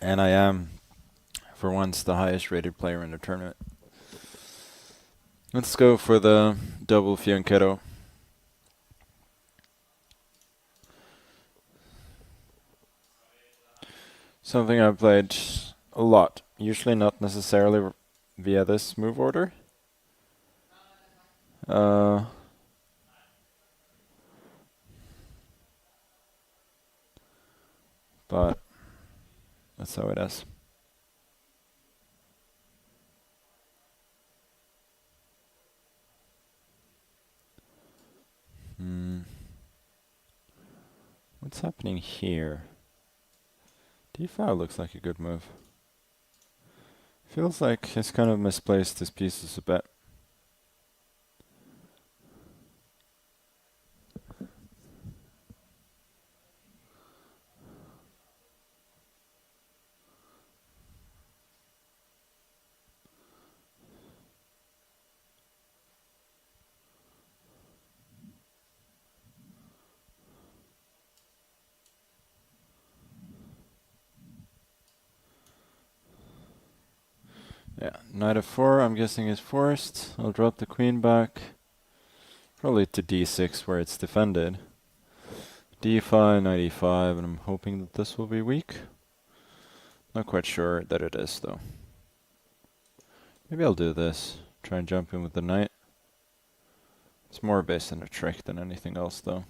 And I am, for once, the highest rated player in the tournament. Let's go for the double fianchetto. Something I've played a lot. Usually not necessarily via this move order. But that's how it is. What's happening here? D5 looks like a good move. Feels like he's kind of misplaced his pieces a bit. Yeah, knight f4 I'm guessing is forced. I'll drop the queen back. Probably to d6 where it's defended. d5, knight e5, and I'm hoping that this will be weak. Not quite sure that it is though. Maybe I'll do this. Try and jump in with the knight. It's more based on a trick than anything else though.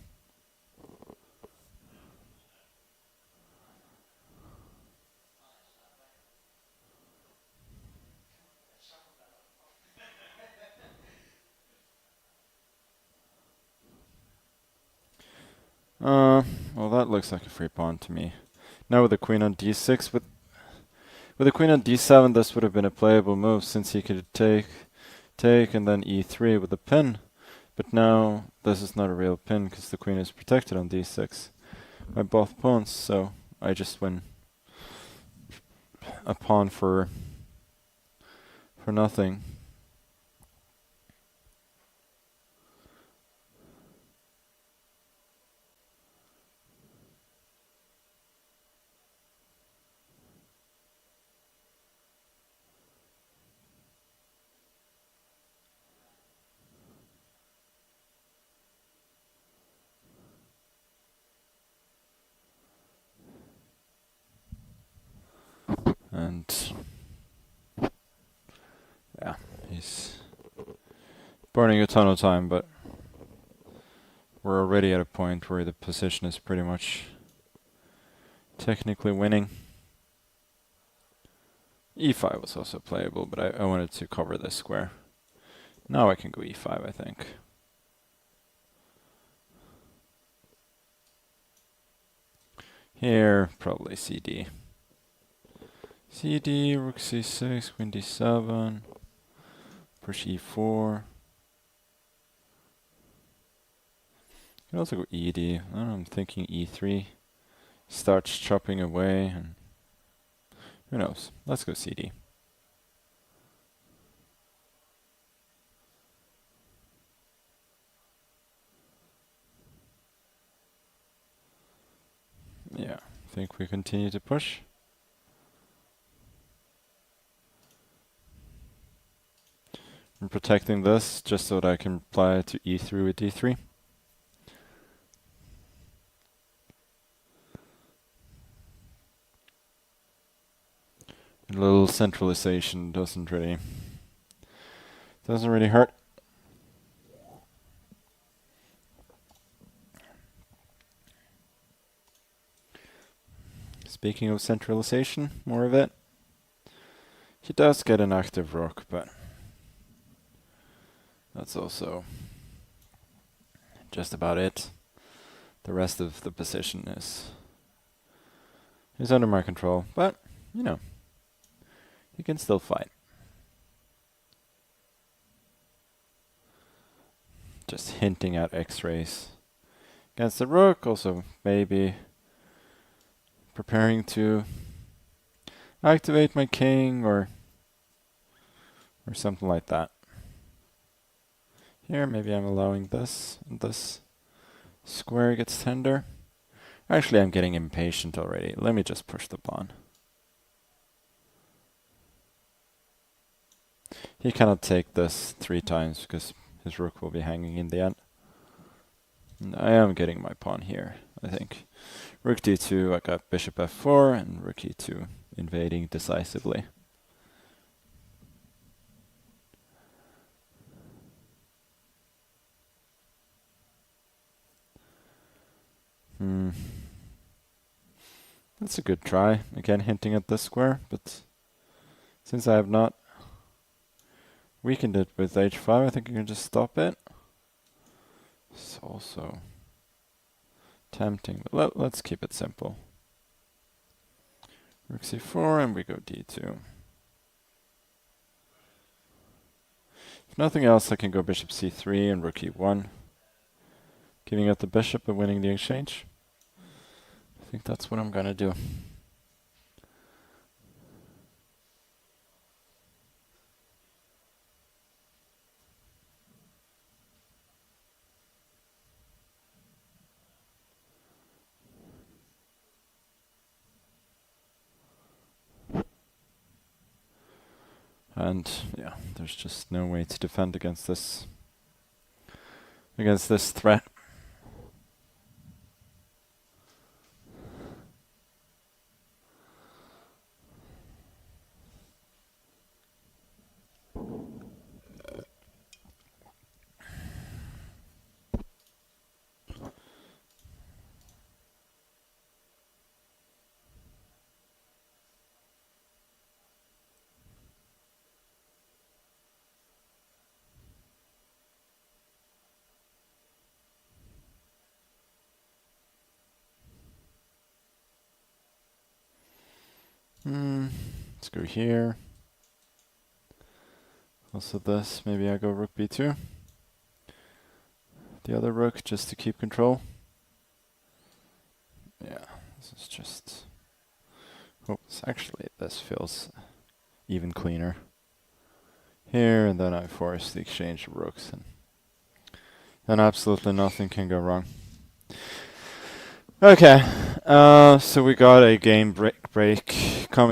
Well that looks like a free pawn to me. Now with the queen on d6, with the queen on d7 this would have been a playable move since he could take, and then e3 with a pin. But now this is not a real pin because the queen is protected on d6 by both pawns, so I just win a pawn for nothing. And yeah, he's burning a ton of time, but we're already at a point where the position is pretty much technically winning. e5 was also playable, but I wanted to cover this square. Now I can go e5, I think. Here, probably cd. cd, rook c6, queen d7, push e4. You can also go ed. I don't know, I'm thinking e3. Starts chopping away, and who knows? Let's go cd. Yeah, I think we continue to push. I'm protecting this just so that I can apply it to e3 with d3. A little centralization doesn't really hurt. Speaking of centralization, more of it. He does get an active rook, but that's also just about it. The rest of the position is under my control, but you know, he can still fight. Just hinting at x-rays against the rook, also maybe preparing to activate my king or something like that. Here, maybe I'm allowing this, and this square gets tender. Actually, I'm getting impatient already. Let me just push the pawn. He cannot take this 3 times because his rook will be hanging in the end. And I am getting my pawn here, I think. Rook d2, I got bishop f4, and rook e2 invading decisively. That's a good try. Again, hinting at this square, but since I have not weakened it with h5, I think I can just stop it. It's also tempting, but let's keep it simple. Rook c4, and we go d2. If nothing else, I can go bishop c3 and rook e1, giving up the bishop and winning the exchange. I think that's what I'm gonna do. And yeah, there's just no way to defend against this threat. Let's go here. Also this, maybe I go rook b2. The other rook just to keep control. Yeah, this is just... Oops, actually this feels even cleaner. Here, and then I force the exchange of rooks, and absolutely nothing can go wrong. Okay, so we got a game break coming.